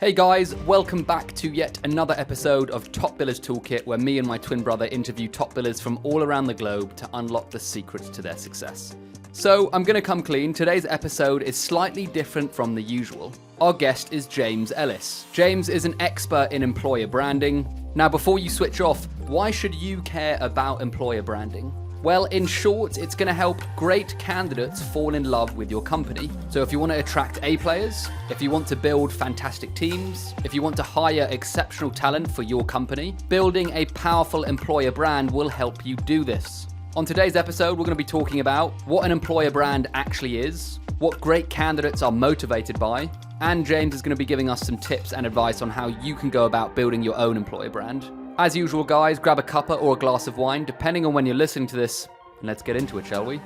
Hey guys, welcome back to yet another episode of Top Billers Toolkit, where me and my twin brother interview top billers from all around the globe to unlock the secrets to their success. So I'm going to come clean. Today's episode is slightly different from the usual. Our guest is James Ellis. James is an expert in employer branding. Now, before you switch off, why should you care about employer branding? Well, in short, it's going to help great candidates fall in love with your company. So if you want to attract A players, if you want to build fantastic teams, if you want to hire exceptional talent for your company, building a powerful employer brand will help you do this. On today's episode, we're going to be talking about what an employer brand actually is, what great candidates are motivated by, and James is going to be giving us some tips and advice on how you can go about building your own employer brand. As usual, guys, grab a cuppa or a glass of wine, depending on when you're listening to this, and let's get into it, shall we?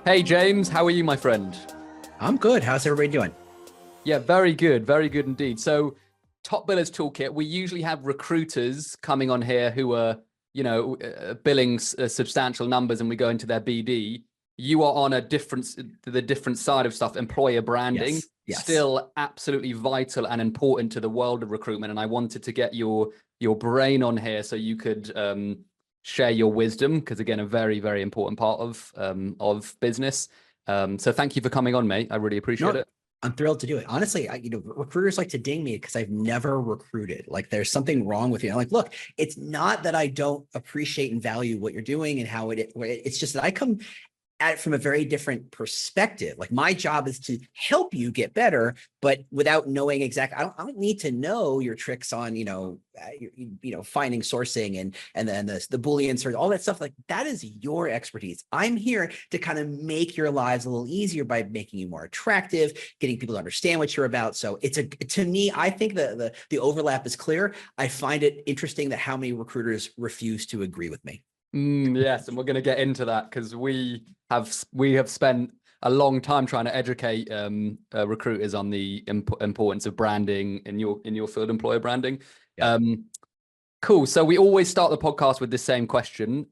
Hey, James, how are you, my friend? I'm good. How's everybody doing? Yeah, very good indeed. So, Top Billers Toolkit, we usually have recruiters coming on here who are, billing substantial numbers, and we go into their BD. You are on the different side of stuff, employer branding. Yes. Still absolutely vital and important to the world of recruitment. And I wanted to get your brain on here so you could share your wisdom, because again, a very, very important part of business. So thank you for coming on, mate. I really appreciate it. I'm thrilled to do it. Honestly, recruiters like to ding me because I've never recruited. Like, there's something wrong with you. I'm like, look, it's not that I don't appreciate and value what you're doing and how it's just that I come at it from a very different perspective. Like, my job is to help you get better, but without knowing exactly, I don't need to know your tricks on, finding sourcing and then the Boolean search, all that stuff. Like, that is your expertise. I'm here to kind of make your lives a little easier by making you more attractive, getting people to understand what you're about. So to me, I think the overlap is clear. I find it interesting that how many recruiters refuse to agree with me. Yes, and we're going to get into that because we have spent a long time trying to educate recruiters on the importance of branding in your field, employer branding. Yeah. Cool. So we always start the podcast with the same question.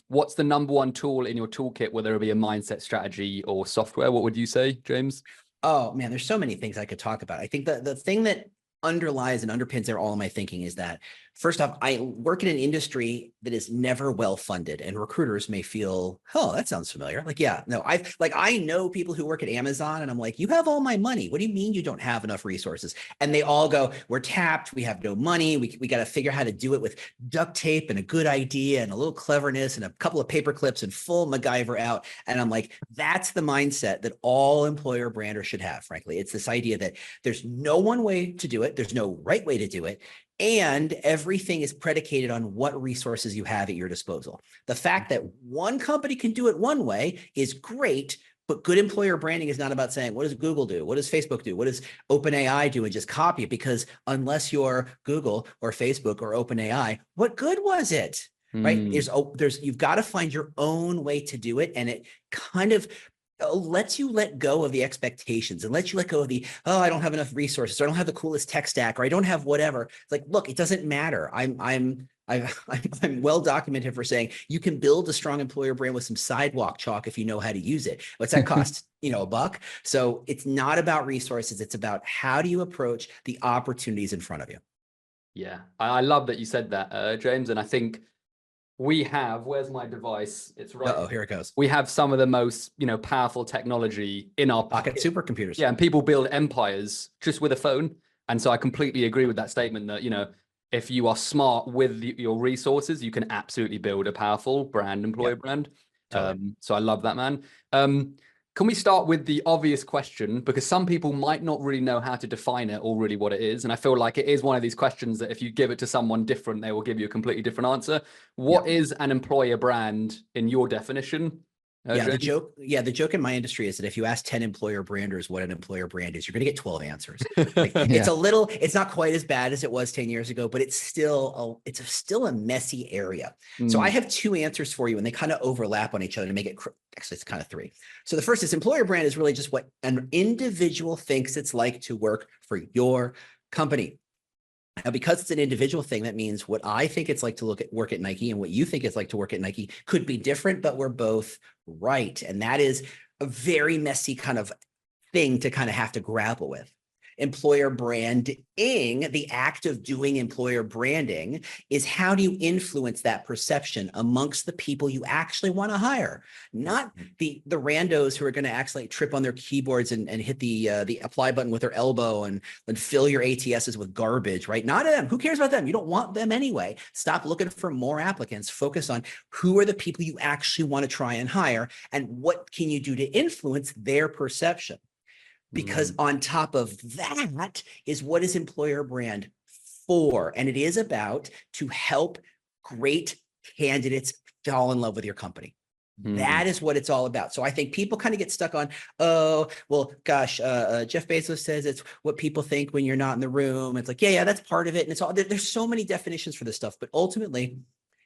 What's the number one tool in your toolkit, whether it be a mindset, strategy, or software? What would you say, James? Oh man, there's so many things I could talk about. I think the thing that underlies and underpins all of my thinking is that, first off, I work in an industry that is never well funded, and recruiters may feel, oh, that sounds familiar. Like, yeah, no, I know people who work at Amazon, and I'm like, you have all my money. What do you mean you don't have enough resources? And they all go, we're tapped. We have no money. We got to figure out how to do it with duct tape and a good idea and a little cleverness and a couple of paper clips and full MacGyver out. And I'm like, that's the mindset that all employer branders should have. Frankly, it's this idea that there's no one way to do it. There's no right way to do it. And everything is predicated on what resources you have at your disposal. The fact that one company can do it one way is great, but good employer branding is not about saying, what does Google do? What does Facebook do? What does OpenAI do? And just copy it, because unless you're Google or Facebook or OpenAI, what good was it? Right? You've got to find your own way to do it. And it kind of lets you let go of the expectations and let you let go of oh, I don't have enough resources, or I don't have the coolest tech stack, or I don't have whatever. It's like, look, it doesn't matter. I'm well documented for saying you can build a strong employer brand with some sidewalk chalk if you know how to use it. What's that cost? $1. So it's not about resources. It's about how do you approach the opportunities in front of you. Yeah, I love that you said that, James. And I think where's my device? It's right. Oh, here it goes. We have some of the most, powerful technology in our pocket supercomputers. Yeah. And people build empires just with a phone. And so I completely agree with that statement that, if you are smart with your resources, you can absolutely build a powerful employer brand. Totally. So I love that, man. Can we start with the obvious question? Because some people might not really know how to define it or really what it is. And I feel like it is one of these questions that if you give it to someone different, they will give you a completely different answer. What is an employer brand in your definition? The joke in my industry is that if you ask 10 employer branders what an employer brand is, you're going to get 12 answers. Like, it's not quite as bad as it was 10 years ago, but it's still a messy area. So I have two answers for you, and they kind of overlap on each other to make it, actually it's kind of three. So the first is, employer brand is really just what an individual thinks it's like to work for your company. Now, because it's an individual thing, that means what I think it's like to work at Nike and what you think it's like to work at Nike could be different, but we're both right. And that is a very messy kind of thing to kind of have to grapple with. Employer branding, the act of doing employer branding, is how do you influence that perception amongst the people you actually want to hire, not the randos who are going to actually trip on their keyboards and hit the apply button with their elbow and fill your ATSs with garbage, right? Not them. Who cares about them? You don't want them anyway. Stop looking for more applicants. Focus on who are the people you actually want to try and hire, and what can you do to influence their perception. Because on top of that is, what is employer brand for? And it is about to help great candidates fall in love with your company. That is what it's all about. So I think people kind of get stuck on, oh, well, gosh, Jeff Bezos says it's what people think when you're not in the room. It's like, yeah, that's part of it. And it's all, there's so many definitions for this stuff, but ultimately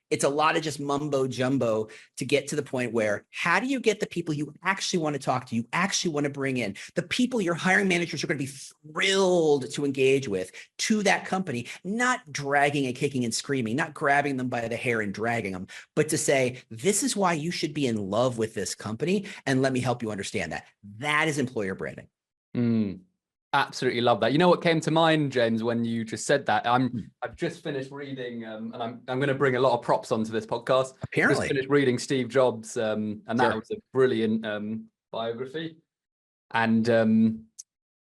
it's a lot of just mumbo jumbo to get to the point where, how do you get the people you actually want to talk to, you actually want to bring in, the people your hiring managers are going to be thrilled to engage with, to that company, not dragging and kicking and screaming, not grabbing them by the hair and dragging them, but to say, this is why you should be in love with this company, and let me help you understand that. That is employer branding. Absolutely love that. You know what came to mind, James, when you just said that? I've just finished reading, and I'm going to bring a lot of props onto this podcast. Apparently, just finished reading Steve Jobs, and that was a brilliant biography. And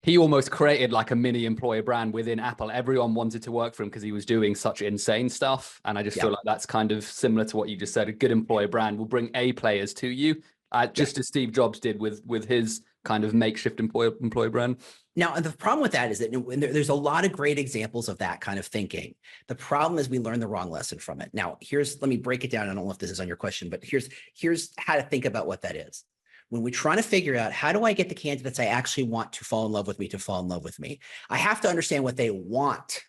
he almost created like a mini employer brand within Apple. Everyone wanted to work for him because he was doing such insane stuff. And I just feel like that's kind of similar to what you just said. A good employer brand will bring A players to you, just as Steve Jobs did with his kind of makeshift employer brand. Now, the problem with that is that there's a lot of great examples of that kind of thinking. The problem is we learn the wrong lesson from it. Now, let me break it down. I don't know if this is on your question, but here's how to think about what that is. When we're trying to figure out, how do I get the candidates I actually want to fall in love with me to fall in love with me? I have to understand what they want.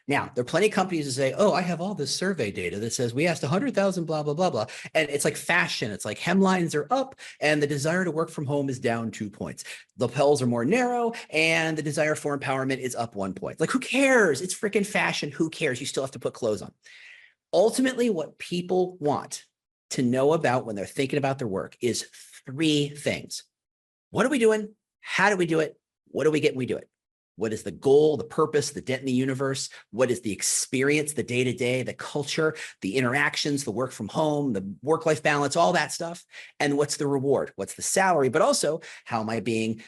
Now, there are plenty of companies that say, oh, I have all this survey data that says we asked 100,000, blah, blah, blah, blah. And it's like fashion. It's like hemlines are up and the desire to work from home is down 2 points. Lapels are more narrow and the desire for empowerment is up 1 point. Like, who cares? It's freaking fashion. Who cares? You still have to put clothes on. Ultimately, what people want to know about when they're thinking about their work is 3 things. What are we doing? How do we do it? What do we get when we do it? What is the goal, the purpose, the dent in the universe? What is the experience, the day-to-day, the culture, the interactions, the work from home, the work-life balance, all that stuff? And what's the reward? What's the salary? But also, how am I being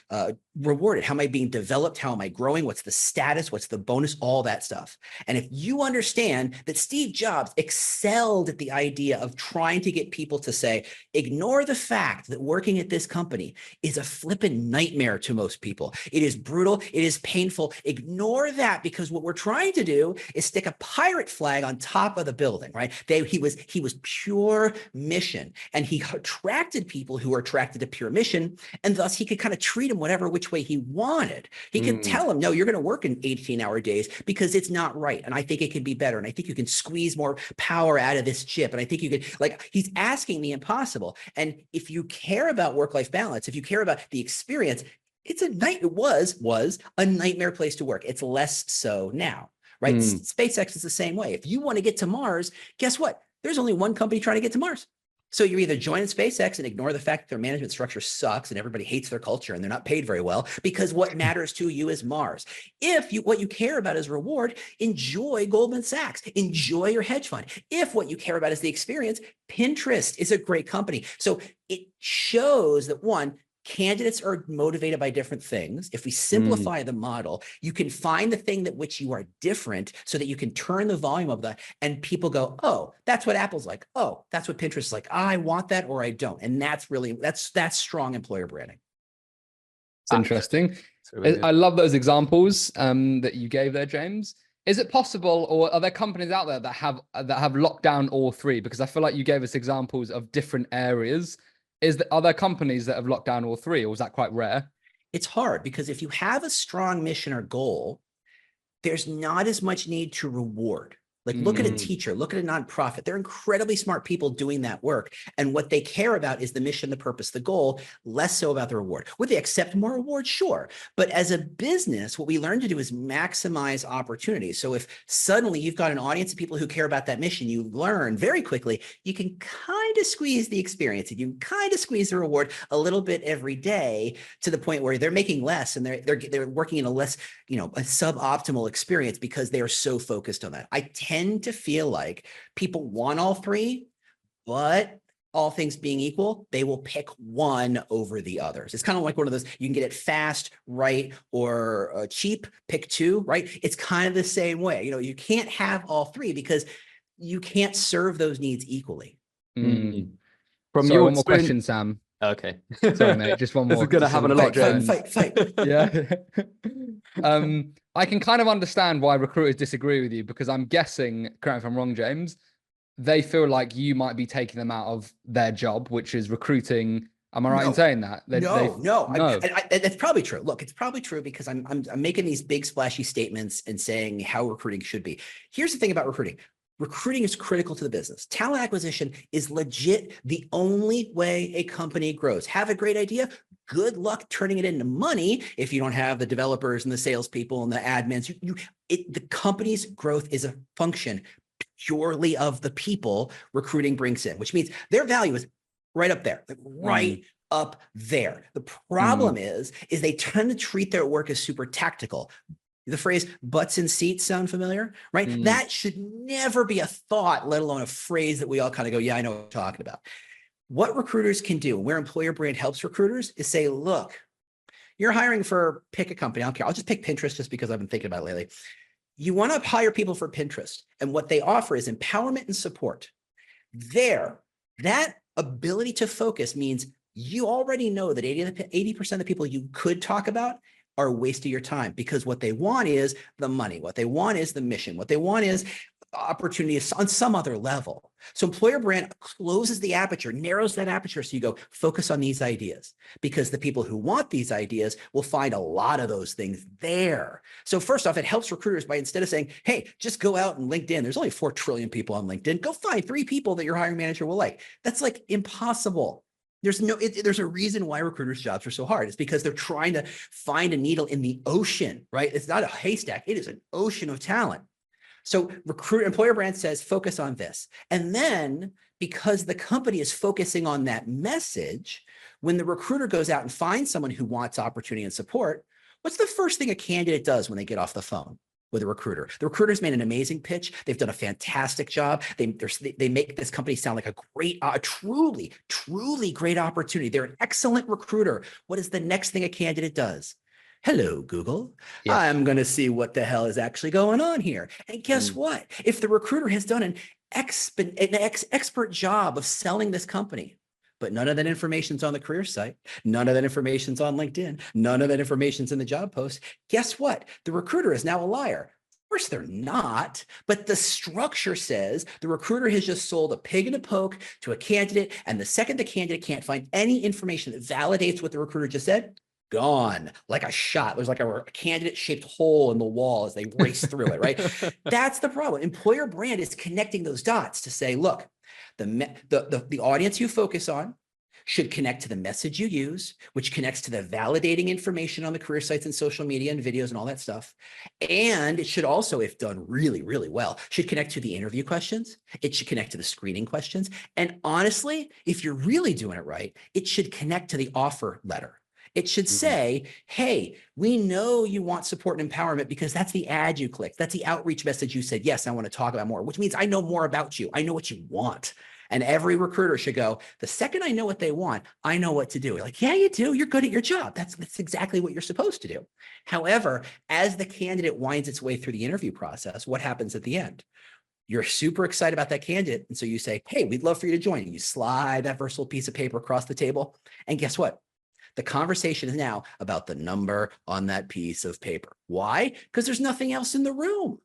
rewarded? How am I being developed? How am I growing? What's the status? What's the bonus? All that stuff. And if you understand that Steve Jobs excelled at the idea of trying to get people to say, ignore the fact that working at this company is a flippin' nightmare to most people. It is brutal. It is painful. Ignore that, because what we're trying to do is stick a pirate flag on top of the building, right? He was pure mission, and he attracted people who were attracted to pure mission, and thus he could kind of treat them whatever which way he wanted. He could tell them, no, you're going to work in 18-hour days because it's not right, and I think it can be better, and I think you can squeeze more power out of this chip, and I think you could, like, he's asking the impossible. And if you care about work-life balance, if you care about the experience, it was a nightmare place to work. It's less so now, right? SpaceX is the same way. If you want to get to Mars, guess what? There's only one company trying to get to Mars. So you either join SpaceX and ignore the fact that their management structure sucks and everybody hates their culture and they're not paid very well, because what matters to you is Mars. If what you care about is reward, enjoy Goldman Sachs, enjoy your hedge fund. If what you care about is the experience, Pinterest is a great company. So it shows that, one, candidates are motivated by different things. If we simplify the model, you can find the thing that which you are different, so that you can turn the volume of that, and people go, oh, that's what Apple's like. Oh, that's what Pinterest is like. I want that, or I don't. And that's strong employer branding. It's interesting. Really, I love those examples that you gave there, James. Is it possible, or are there companies out there that have locked down all 3? Because I feel like you gave us examples of different areas. Are there companies that have locked down all 3, or is that quite rare? It's hard, because if you have a strong mission or goal, there's not as much need to reward. Like look at a teacher, look at a nonprofit. They're incredibly smart people doing that work. And what they care about is the mission, the purpose, the goal, less so about the reward. Would they accept more reward? Sure. But as a business, what we learn to do is maximize opportunities. So if suddenly you've got an audience of people who care about that mission, you learn very quickly, you can kind of squeeze the experience and you can kind of squeeze the reward a little bit every day to the point where they're making less and they're working in a less, a suboptimal experience because they are so focused on that. I tend to feel like people want all three, but all things being equal, they will pick one over the others. It's kind of like one of those, you can get it fast, right, or cheap, pick two, right? It's kind of the same way. You can't have all three because you can't serve those needs equally. From Sorry, your one more question, Sam. Okay. Sorry, mate. Just one more. This is going to happen a lot, James. Fight. Yeah. I can kind of understand why recruiters disagree with you because I'm guessing, correct me if I'm wrong, James, they feel like you might be taking them out of their job, which is recruiting. Am I right in saying that? No. That's probably true. Look, it's probably true because I'm making these big splashy statements and saying how recruiting should be. Here's the thing about recruiting. Recruiting is critical to the business. Talent acquisition is legit the only way a company grows. Have a great idea. Good luck turning it into money if you don't have the developers and the salespeople and the admins. The company's growth is a function purely of the people recruiting brings in, which means their value is right up there, up there. The problem is they tend to treat their work as super tactical. The phrase butts in seats sound familiar, right? That should never be a thought, let alone a phrase that we all kind of go, yeah, I know what I'm talking about. What recruiters can do, where employer brand helps recruiters, is say, look, you're hiring for, pick a company. I don't care. I'll just pick Pinterest just because I've been thinking about it lately. You want to hire people for Pinterest. And what they offer is empowerment and support. That ability to focus means you already know that 80% of the people you could talk about are a waste of your time because what they want is the money. What they want is the mission. What they want is opportunities on some other level. So employer brand closes the aperture, narrows that aperture. So you go focus on these ideas because the people who want these ideas will find a lot of those things there. So first off, it helps recruiters by instead of saying, hey, just go out and LinkedIn. There's only 4 trillion people on LinkedIn. Go find 3 people that your hiring manager will like. That's like impossible. There's a reason why recruiters' jobs are so hard. It's because they're trying to find a needle in the ocean, right? It's not a haystack. It is an ocean of talent. So employer brand says, focus on this. And then because the company is focusing on that message, when the recruiter goes out and finds someone who wants opportunity and support, what's the first thing a candidate does when they get off the phone with a recruiter? The recruiter's made an amazing pitch. They've done a fantastic job. They make this company sound like a great, truly great opportunity. They're an excellent recruiter. What is the next thing a candidate does? Hello, Google. Yes. I'm going to see what the hell is actually going on here. And guess what? If the recruiter has done an expert job of selling this company, but none of that information's on the career site, none of that information's on LinkedIn, none of that information's in the job post, guess what? The recruiter is now a liar. Of course they're not, but the structure says the recruiter has just sold a pig in a poke to a candidate, and the second the candidate can't find any information that validates what the recruiter just said, gone like a shot. There's like a candidate-shaped hole in the wall as they race through it, right? That's the problem. Employer brand is connecting those dots to say, look, the audience you focus on should connect to the message you use, which connects to the validating information on the career sites and social media and videos and all that stuff. And it should also, if done really, really well, should connect to the interview questions. It should connect to the screening questions. And honestly, if you're really doing it right, it should connect to the offer letter. It should say, hey, we know you want support and empowerment because that's the ad you clicked. That's the outreach message you said, yes, I want to talk about more, which means I know more about you. I know what you want. And every recruiter should go, the second I know what they want, I know what to do. Like, yeah, you do. You're good at your job. That's exactly what you're supposed to do. However, as the candidate winds its way through the interview process, what happens at the end? You're super excited about that candidate. And so you say, hey, we'd love for you to join. And you slide that versatile piece of paper across the table. And guess what? The conversation is now about the number on that piece of paper. Why? Because there's nothing else in the room.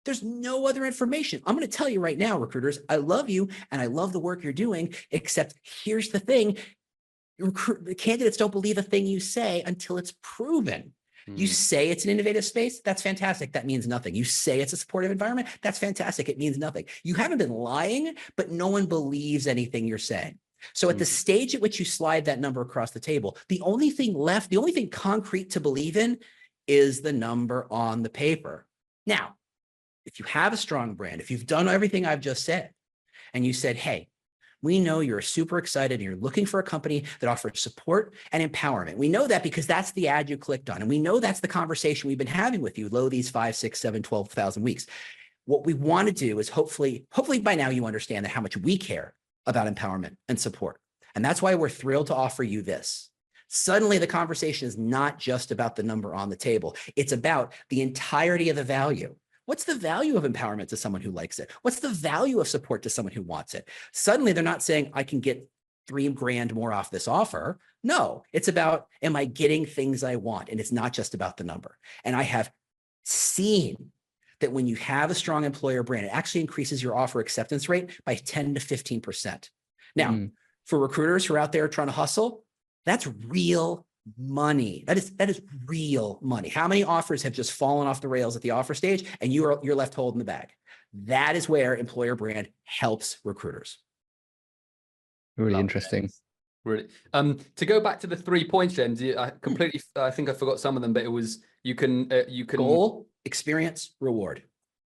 There's no other information. I'm going to tell you right now, recruiters, I love you and I love the work you're doing, except here's the thing. Candidates don't believe a thing you say until it's proven. You say it's an innovative space, that's fantastic. That means nothing. You say it's a supportive environment, that's fantastic. It means nothing. You haven't been lying, but no one believes anything you're saying. So at the stage at which you slide that number across the table, the only thing left, the only thing concrete to believe in is the number on the paper. Now, if you have a strong brand, if you've done everything I've just said, and you said, hey, we know you're super excited and you're looking for a company that offers support and empowerment. We know that because that's the ad you clicked on. And we know that's the conversation we've been having with you these 5, 6, 7, 12,000 weeks. What we want to do is hopefully by now you understand that how much we care about empowerment and support. And that's why we're thrilled to offer you this. Suddenly the conversation is not just about the number on the table. It's about the entirety of the value. What's the value of empowerment to someone who likes it? What's the value of support to someone who wants it? Suddenly they're not saying I can get $3,000 more off this offer. No, it's about, am I getting things I want? And it's not just about the number. And I have seen that when you have a strong employer brand, it actually increases your offer acceptance rate by 10 to 15%. Now, for recruiters who are out there trying to hustle, that's real money. That is real money. How many offers have just fallen off the rails at the offer stage and you're left holding the bag? That is where employer brand helps recruiters. Really interesting. Really. To go back to the 3 points, James, I think I forgot some of them, but it was you can Goal, experience, reward.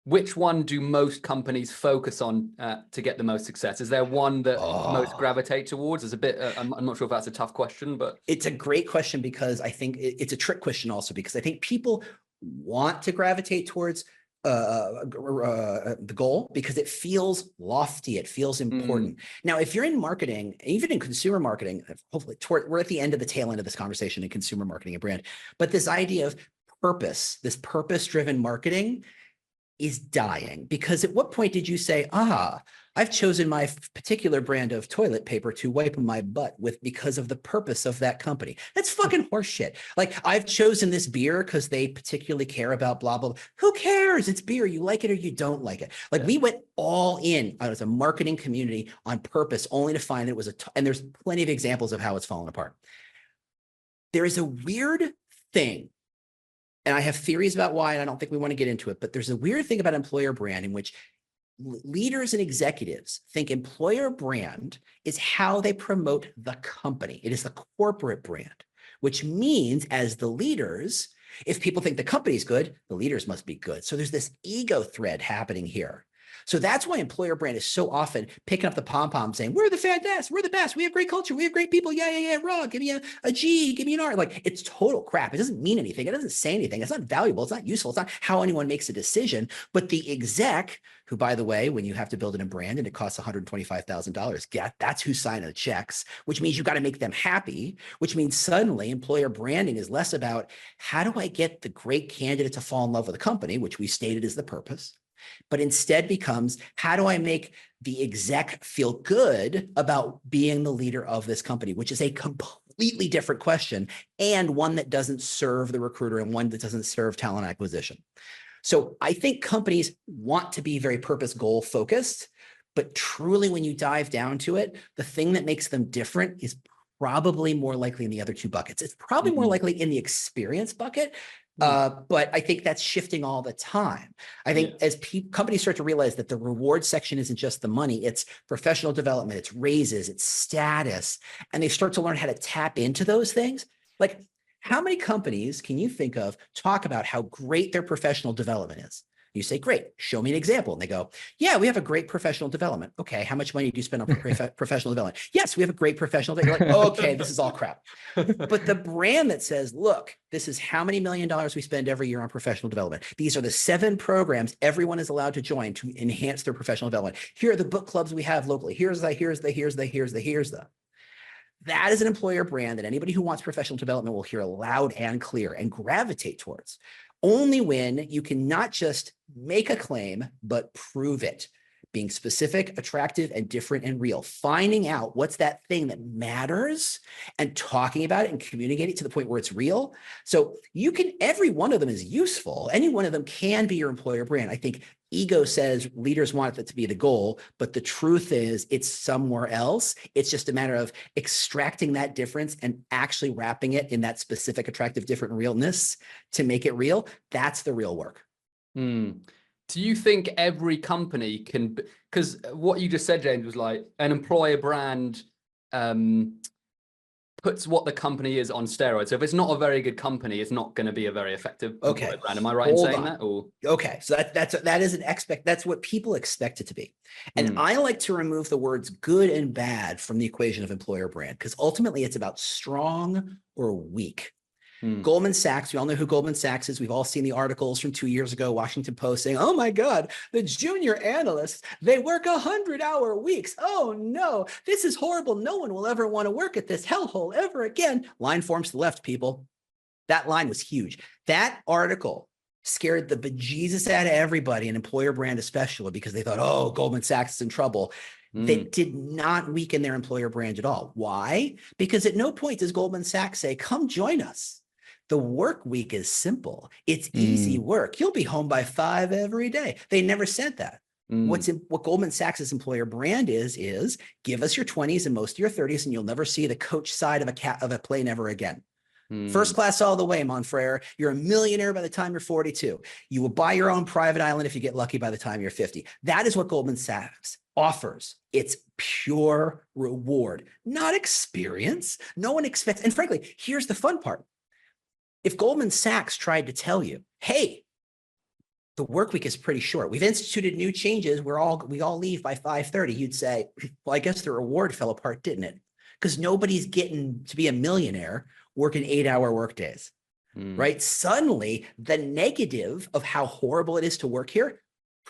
Which one do most companies focus on to get the most success? Is there one that most gravitate towards? It's a bit, I'm not sure if that's a tough question, but. It's a great question because I think it's a trick question also, because I think people want to gravitate towards the goal because it feels lofty. It feels important. Now, if you're in marketing, even in consumer marketing, hopefully we're at the end of the tail end of this conversation in consumer marketing and brand, but this idea of purpose, this purpose-driven marketing is dying, because at what point did you say, I've chosen my particular brand of toilet paper to wipe my butt with because of the purpose of that company? That's fucking horseshit. Like, I've chosen this beer because they particularly care about blah, blah, blah. Who cares? It's beer. You like it or you don't like it. Like, we went all in as a marketing community on purpose, only to find that it was and there's plenty of examples of how it's fallen apart. There is a weird thing, and I have theories about why, and I don't think we want to get into it, but there's a weird thing about employer brand in which leaders and executives think employer brand is how they promote the company. It is the corporate brand, which means as the leaders, if people think the company's good, the leaders must be good. So there's this ego thread happening here. So that's why employer brand is so often picking up the pom-pom saying, we're the fantastic, we're the best, we have great culture, we have great people, yeah, raw, give me a G, give me an R. Like, it's total crap. It doesn't mean anything. It doesn't say anything. It's not valuable. It's not useful. It's not how anyone makes a decision. But the exec, who, by the way, when you have to build in a brand and it costs $125,000, that's who's signing the checks, which means you've got to make them happy, which means suddenly employer branding is less about how do I get the great candidate to fall in love with the company, which we stated is the purpose, but instead becomes, how do I make the exec feel good about being the leader of this company, which is a completely different question, and one that doesn't serve the recruiter and one that doesn't serve talent acquisition. So I think companies want to be very purpose goal focused, but truly when you dive down to it, the thing that makes them different is probably more likely in the other two buckets. It's probably more likely in the experience bucket. But I think that's shifting all the time. I think as companies start to realize that the reward section isn't just the money, it's professional development, it's raises, it's status, and they start to learn how to tap into those things. Like, how many companies can you think of talk about how great their professional development is? You say, great, show me an example. And they go, yeah, we have a great professional development. Okay, how much money do you spend on professional development? Yes, we have a great professional development. You're like, okay, this is all crap. But the brand that says, look, this is how many $1 million we spend every year on professional development. These are the 7 programs everyone is allowed to join to enhance their professional development. Here are the book clubs we have locally. Here's the. That is an employer brand that anybody who wants professional development will hear loud and clear and gravitate towards. Only when you can not just make a claim, but prove it. being specific, attractive, and different and real, finding out what's that thing that matters and talking about it and communicating it to the point where it's real. So you can, every one of them is useful. Any one of them can be your employer brand. I think ego says leaders want it to be the goal, but the truth is it's somewhere else. It's just a matter of extracting that difference and actually wrapping it in that specific, attractive, different realness to make it real. That's the real work. Do you think every company can, because what you just said, James, was like an employer brand puts what the company is on steroids. So if it's not a very good company, it's not going to be a very effective employer brand. Am I right in saying that? Or okay, so that is that's what people expect it to be. And I like to remove the words good and bad from the equation of employer brand, because ultimately it's about strong or weak. Goldman Sachs, we all know who Goldman Sachs is. We've all seen the articles from 2 years ago, Washington Post saying, oh my God, the junior analysts, they work 100-hour weeks. Oh no, this is horrible. No one will ever want to work at this hellhole ever again. Line forms to the left, people. That line was huge. That article scared the bejesus out of everybody, and employer brand especially, because they thought, oh, Goldman Sachs is in trouble. They did not weaken their employer brand at all. Why? Because at no point does Goldman Sachs say, come join us. The work week is simple. It's easy work. You'll be home by 5 every day. They never said that. What Goldman Sachs' employer brand is give us your 20s and most of your 30s, and you'll never see the coach side of a plane ever again. First class all the way, Monfrere. You're a millionaire by the time you're 42. You will buy your own private island if you get lucky by the time you're 50. That is what Goldman Sachs offers. It's pure reward, not experience. No one expects, and frankly, here's the fun part. If Goldman Sachs tried to tell you, hey, the work week is pretty short, we've instituted new changes, we all leave by 5:30, you'd say, well, I guess the reward fell apart, didn't it? Because nobody's getting to be a millionaire working 8-hour workdays, right? Suddenly, the negative of how horrible it is to work here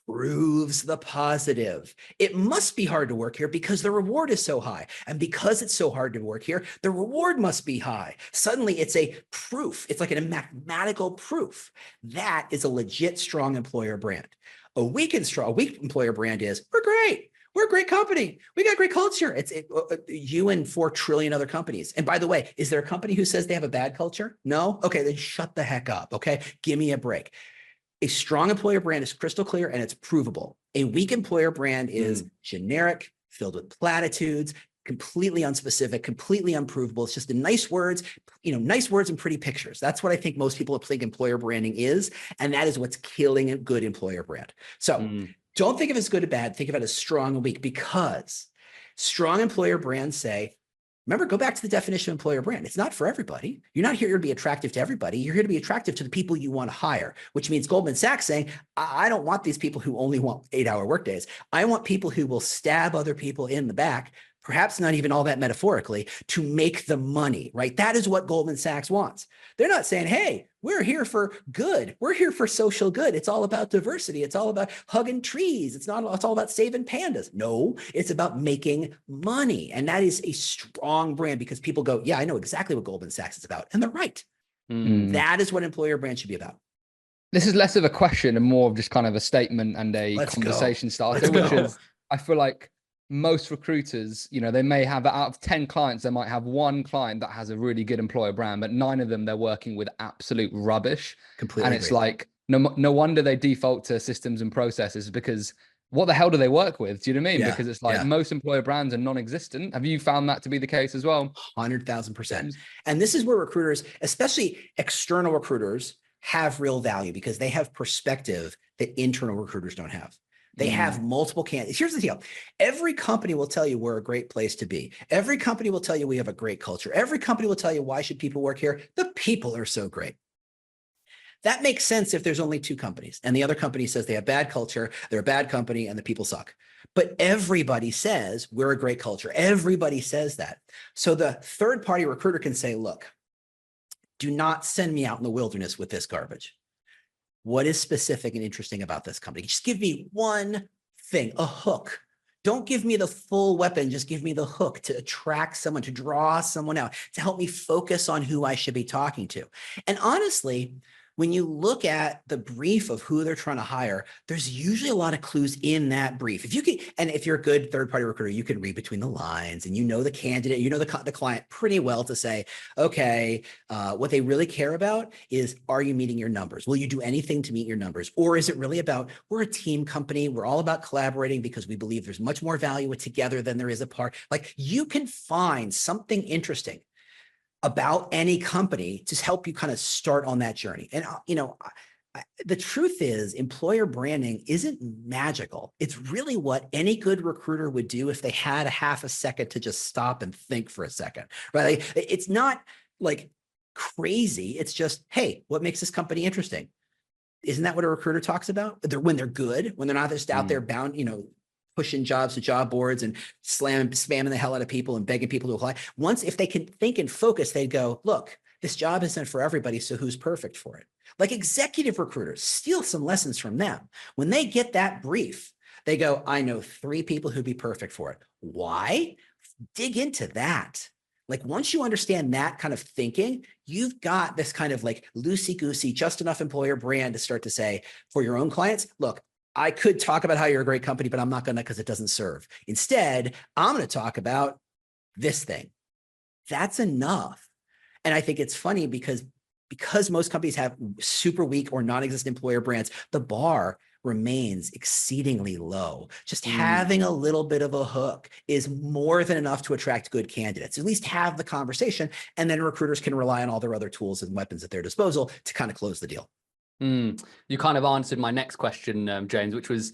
proves the positive. It must be hard to work here because the reward is so high. And because it's so hard to work here, the reward must be high. Suddenly it's a proof. It's like a mathematical proof. That is a legit strong employer brand. A weak employer brand is, we're great. We're a great company. We got great culture. It's you and 4 trillion other companies. And by the way, is there a company who says they have a bad culture? No? Okay, then shut the heck up. Okay, give me a break. A strong employer brand is crystal clear and it's provable. A weak employer brand is generic, filled with platitudes, completely unspecific, completely unprovable. It's just nice words and pretty pictures. That's what I think most people think employer branding is. And that is what's killing a good employer brand. So don't think of it as good or bad. Think of it as strong and weak, because strong employer brands say, remember, go back to the definition of employer brand. It's not for everybody. You're not here to be attractive to everybody. You're here to be attractive to the people you want to hire, which means Goldman Sachs saying, I don't want these people who only want 8-hour workdays. I want people who will stab other people in the back, perhaps not even all that metaphorically, to make the money, right? That is what Goldman Sachs wants. They're not saying, hey, we're here for good. We're here for social good. It's all about diversity. It's all about hugging trees. It's all about saving pandas. No, it's about making money. And that is a strong brand, because people go, yeah, I know exactly what Goldman Sachs is about. And they're right. That is what employer brand should be about. This is less of a question and more of just kind of a statement and a conversation starter, which is, I feel like most recruiters, they may have, out of 10 clients, they might have 1 client that has a really good employer brand, but 9 of them they're working with absolute rubbish. Completely. And it's like, no wonder they default to systems and processes, because what the hell do they work with? Do you know what I mean? Yeah, because it's like most employer brands are non-existent. Have you found that to be the case as well? 100,000%. And this is where recruiters, especially external recruiters, have real value, because they have perspective that internal recruiters don't have. They have multiple candidates. Here's the deal. Every company will tell you we're a great place to be. Every company will tell you we have a great culture. Every company will tell you, why should people work here? The people are so great. That makes sense if there's only 2 companies and the other company says they have bad culture, they're a bad company, and the people suck. But everybody says we're a great culture. Everybody says that. So the third-party recruiter can say, look, do not send me out in the wilderness with this garbage. What is specific and interesting about this company? Just give me one thing, a hook. Don't give me the full weapon. Just give me the hook to attract someone, to draw someone out, to help me focus on who I should be talking to. And honestly, when you look at the brief of who they're trying to hire, there's usually a lot of clues in that brief. If you can, and if you're a good third-party recruiter, you can read between the lines and you know the candidate, you know the client pretty well to say, okay, what they really care about is, are you meeting your numbers? Will you do anything to meet your numbers? Or is it really about, we're a team company, we're all about collaborating because we believe there's much more value together than there is apart. Like, you can find something interesting about any company to help you kind of start on that journey. And, the truth is, employer branding isn't magical. It's really what any good recruiter would do if they had a half a second to just stop and think for a second, right? Like, it's not like crazy. It's just, hey, what makes this company interesting? Isn't that what a recruiter talks about? When they're good, when they're not just out there bound, pushing jobs to job boards and spamming the hell out of people and begging people to apply. Once, if they can think and focus, they'd go, look, this job isn't for everybody, so who's perfect for it? Like, executive recruiters, steal some lessons from them. When they get that brief, they go, I know 3 people who'd be perfect for it. Why? Dig into that. Like, once you understand that kind of thinking, you've got this kind of like loosey-goosey, just enough employer brand to start to say for your own clients, look, I could talk about how you're a great company, but I'm not going to, because it doesn't serve. Instead, I'm going to talk about this thing. That's enough. And I think it's funny because most companies have super weak or non-existent employer brands, the bar remains exceedingly low. Just having a little bit of a hook is more than enough to attract good candidates. At least have the conversation, and then recruiters can rely on all their other tools and weapons at their disposal to kind of close the deal. You kind of answered my next question, James, which was,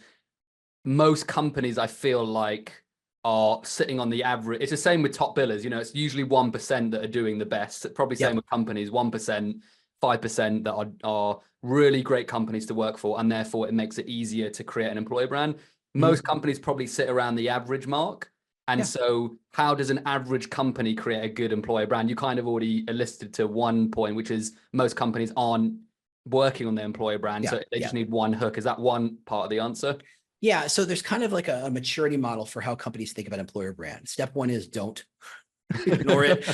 most companies I feel like are sitting on the average. It's the same with top billers. It's usually 1% that are doing the best. Probably same with companies, 1%, 5% that are really great companies to work for, and therefore it makes it easier to create an employer brand. Most companies probably sit around the average mark. And so how does an average company create a good employer brand? You kind of already elicited to one point, which is most companies aren't working on their employer brand. So they just need one hook. Is that one part of the answer? Yeah. So there's kind of like a maturity model for how companies think about employer brand. Step 1 is don't ignore it.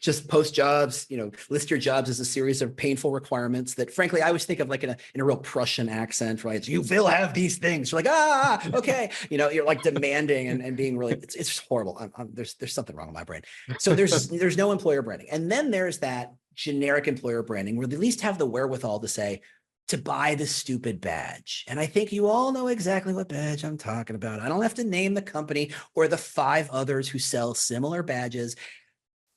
Just post jobs, list your jobs as a series of painful requirements that, frankly, I always think of like in a real Prussian accent, right? You will have these things. You're like, okay. You're like demanding and being really, it's horrible. There's something wrong with my brain. So there's no employer branding. And then there's that generic employer branding where they at least have the wherewithal to say, to buy the stupid badge. And I think you all know exactly what badge I'm talking about. I don't have to name the company or the 5 others who sell similar badges.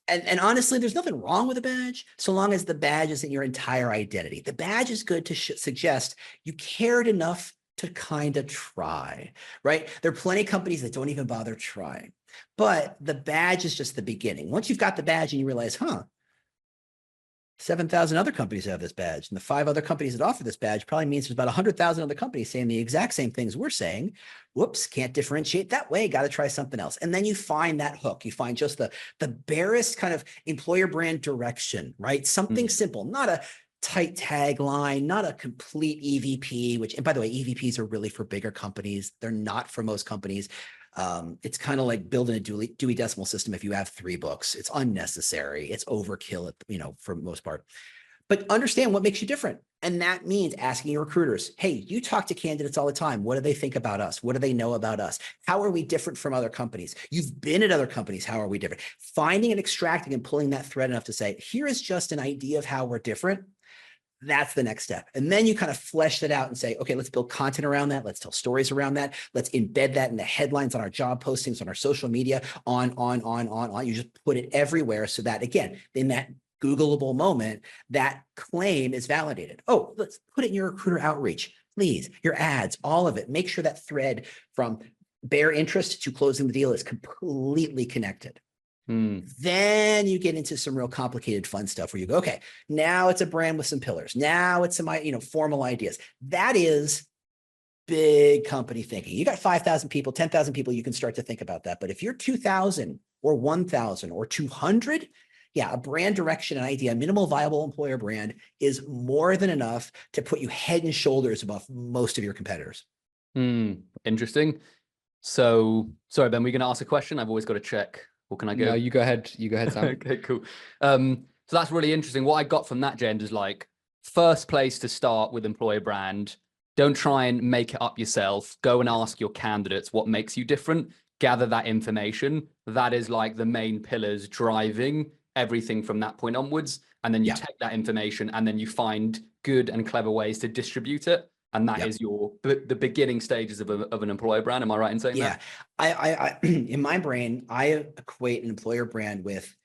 And honestly, there's nothing wrong with a badge so long as the badge isn't your entire identity. The badge is good to suggest you cared enough to kind of try, right? There are plenty of companies that don't even bother trying, but the badge is just the beginning. Once you've got the badge and you realize, 7,000 other companies have this badge, and the 5 other companies that offer this badge probably means there's about 100,000 other companies saying the exact same things we're saying. Whoops, can't differentiate that way. Got to try something else. And then you find that hook. You find just the barest kind of employer brand direction, right? Something simple, not a tight tagline, not a complete EVP, which, and by the way, EVPs are really for bigger companies. They're not for most companies. It's kind of like building a Dewey Decimal System. If you have 3 books, it's unnecessary. It's overkill, for the most part. But understand what makes you different. And that means asking your recruiters, hey, you talk to candidates all the time. What do they think about us? What do they know about us? How are we different from other companies? You've been at other companies. How are we different? Finding and extracting and pulling that thread enough to say, here is just an idea of how we're different. That's the next step. And then you kind of flesh that out and say, okay, let's build content around that. Let's tell stories around that. Let's embed that in the headlines on our job postings, on our social media, on. You just put it everywhere so that, again, in that Googleable moment, that claim is validated. Oh, let's put it in your recruiter outreach, please, your ads, all of it. Make sure that thread from bare interest to closing the deal is completely connected. Then you get into some real complicated, fun stuff where you go, okay, now it's a brand with some pillars. Now it's some, formal ideas. That is big company thinking. You got 5,000 people, 10,000 people, you can start to think about that. But if you're 2,000 or 1,000 or 200, a brand direction and idea, minimal viable employer brand is more than enough to put you head and shoulders above most of your competitors. Interesting. So, sorry, Ben, we're going to ask a question. I've always got to check. Or can I go? No, you go ahead. You go ahead, Sam. Okay, cool. So that's really interesting. What I got from that, James, is like first place to start with employer brand. Don't try and make it up yourself. Go and ask your candidates what makes you different. Gather that information. That is like the main pillars driving everything from that point onwards. And then you take that information and then you find good and clever ways to distribute it. And that is the beginning stages of an employer brand. Am I right in saying that? I in my brain, I equate an employer brand with,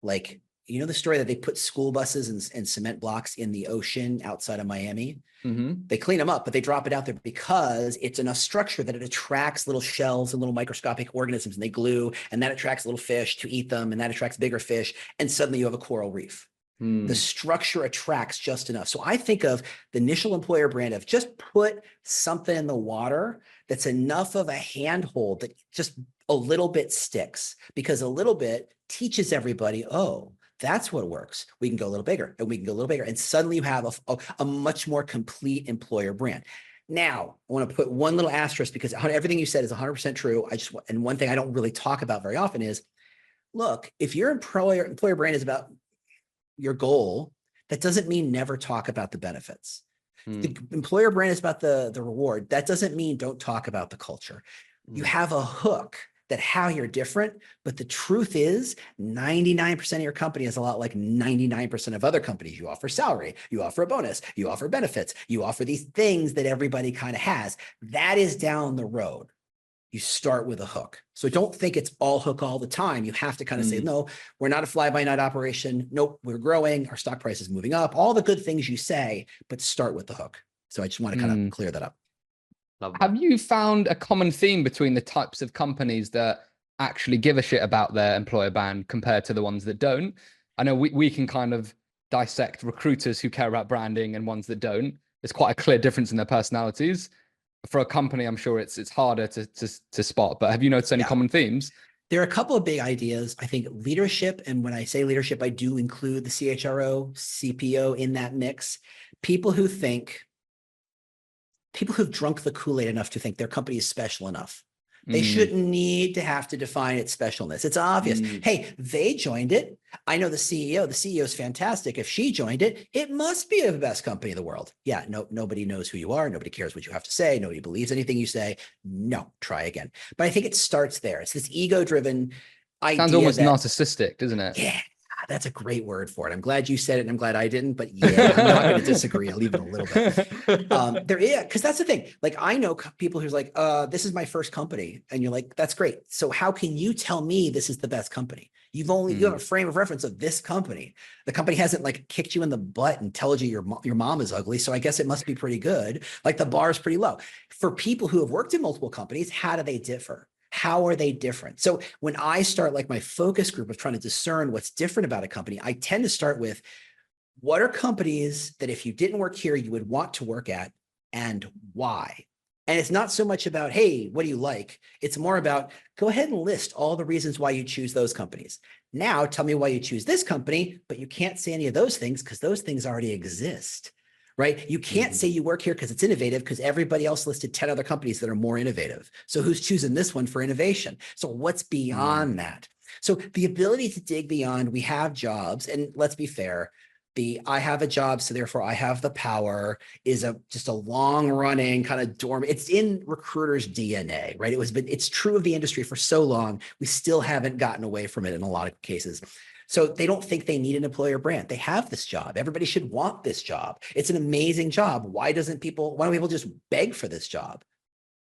like, you know, the story that they put school buses and cement blocks in the ocean outside of Miami. They clean them up, but they drop it out there because it's enough structure that it attracts little shells and little microscopic organisms, and they glue, and that attracts little fish to eat them, and that attracts bigger fish, and suddenly you have a coral reef. The structure attracts just enough. So I think of the initial employer brand of just put something in the water that's enough of a handhold that just a little bit sticks, because a little bit teaches everybody, oh, that's what works. We can go a little bigger, and we can go a little bigger. And suddenly you have a much more complete employer brand. Now, I want to put one little asterisk, because everything you said is 100% true. And one thing I don't really talk about very often is, look, if your employer brand is about your goal, that doesn't mean never talk about the benefits. The employer brand is about the reward. That doesn't mean don't talk about the culture. You have a hook that how you're different, but the truth is 99% of your company is a lot like 99% of other companies. You offer salary, you offer a bonus, you offer benefits, you offer these things that everybody kind of has. That is down the road. You start with a hook. So don't think it's all hook all the time. You have to kind of say, no, we're not a fly-by-night operation. Nope, we're growing. Our stock price is moving up. All the good things you say, but start with the hook. So I just want to kind of clear that up. Have you found a common theme between the types of companies that actually give a shit about their employer brand compared to the ones that don't? I know we can kind of dissect recruiters who care about branding and ones that don't. There's quite a clear difference in their personalities. For a company, I'm sure it's harder to spot, but have you noticed any common themes? There are a couple of big ideas. I think leadership, and when I say leadership, I do include the CHRO, CPO in that mix. People who've drunk the Kool-Aid enough to think their company is special enough. They shouldn't need to have to define its specialness. It's obvious. Hey, they joined it. I know the CEO. The CEO is fantastic. If she joined it, it must be the best company in the world. Yeah, no, nobody knows who you are. Nobody cares what you have to say. Nobody believes anything you say. No, try again. But I think it starts there. It's this ego-driven idea. Sounds almost narcissistic, doesn't it? Yeah. That's a great word for it. I'm glad you said it, and I'm glad I didn't, but yeah, I'm not going to disagree. I'll leave it a little bit. Because that's the thing. Like, I know people who's like, this is my first company. And you're like, that's great. So how can you tell me this is the best company? You have a frame of reference of this company. The company hasn't like kicked you in the butt and told you your mom is ugly. So I guess it must be pretty good. Like, the bar is pretty low. For people who have worked in multiple companies, how do they differ? How are they different? So when I start like my focus group of trying to discern what's different about a company, I tend to start with, what are companies that if you didn't work here, you would want to work at, and why? And it's not so much about, hey, what do you like? It's more about, go ahead and list all the reasons why you choose those companies. Now tell me why you choose this company, but you can't say any of those things because those things already exist. Right? You can't say you work here because it's innovative, because everybody else listed 10 other companies that are more innovative. So who's choosing this one for innovation? So what's beyond that? So the ability to dig beyond, we have jobs, and let's be fair, I have a job, so therefore I have the power is just a long running kind of dormant. It's in recruiters' DNA, right? It's true of the industry for so long. We still haven't gotten away from it in a lot of cases. So they don't think they need an employer brand. They have this job. Everybody should want this job. It's an amazing job. Why don't people just beg for this job?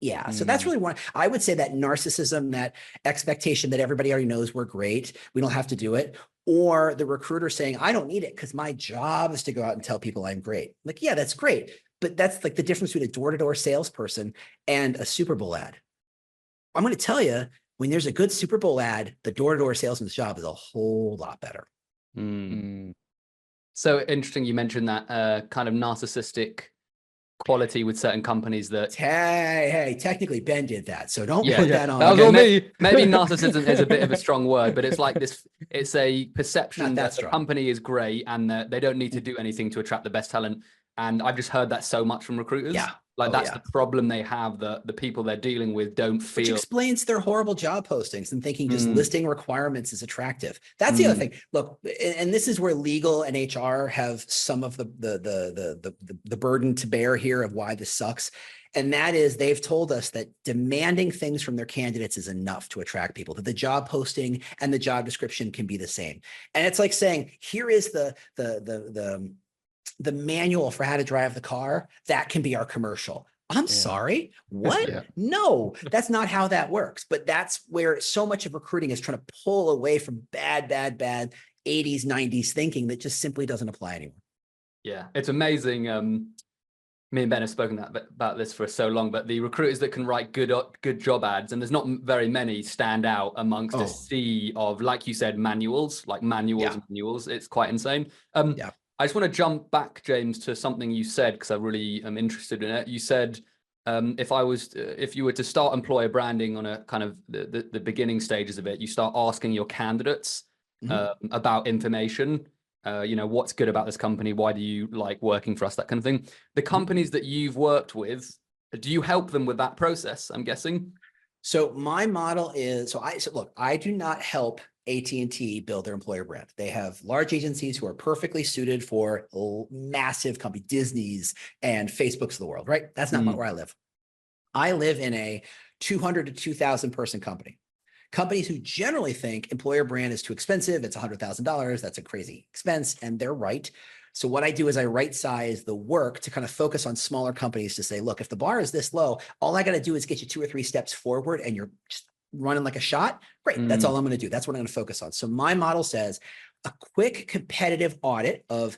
Yeah. So that's really one. I would say that narcissism, that expectation that everybody already knows we're great, we don't have to do it. Or the recruiter saying, I don't need it because my job is to go out and tell people I'm great. Like, yeah, that's great. But that's like the difference between a door-to-door salesperson and a Super Bowl ad. I'm going to tell you, when there's a good Super Bowl ad, the door-to-door salesman's job is a whole lot better. So interesting. You mentioned that kind of narcissistic quality with certain companies that. Hey, technically Ben did that. So don't put that on. That was all me. Maybe narcissism is a bit of a strong word, but it's like this, it's a perception that the company is great and that they don't need to do anything to attract the best talent. And I've just heard that so much from recruiters. Yeah. Like Oh, that's yeah. the problem they have, that the people they're dealing with don't Which feel. explains their horrible job postings and thinking just Mm, listing requirements is attractive. That's the other mm, thing. Look, and this is where legal and HR have some of the burden to bear here of why this sucks. And that is, they've told us that demanding things from their candidates is enough to attract people, that the job posting and the job description can be the same. And it's like saying, here is the manual for how to drive the car. That can be our commercial. I'm sorry, what? Yeah. No, that's not how that works. But that's where so much of recruiting is trying to pull away from bad 80s, 90s thinking that just simply doesn't apply anymore. yeah, it's amazing. Me and Ben have spoken about this for so long, but the recruiters that can write good job ads, and there's not very many, stand out amongst a sea of, like you said, manuals. It's quite insane. Yeah. I just want to jump back, James, to something you said, because I really am interested in it. You said if you were to start employer branding on a kind of the beginning stages of it, you start asking your candidates about information. What's good about this company? Why do you like working for us? That kind of thing. The companies that you've worked with, do you help them with that process? I'm guessing. So my model is, look, I do not help AT&T build their employer brand. They have large agencies who are perfectly suited for massive companies, Disney's and Facebook's of the world, right? That's not where I live. I live in a 200 to 2,000 person company. Companies who generally think employer brand is too expensive, it's $100,000, that's a crazy expense, and they're right. So what I do is I right size the work to kind of focus on smaller companies to say, look, if the bar is this low, all I got to do is get you 2 or 3 steps forward and you're just running like a shot. Great. That's all I'm going to do. That's what I'm going to focus on. So my model says a quick competitive audit of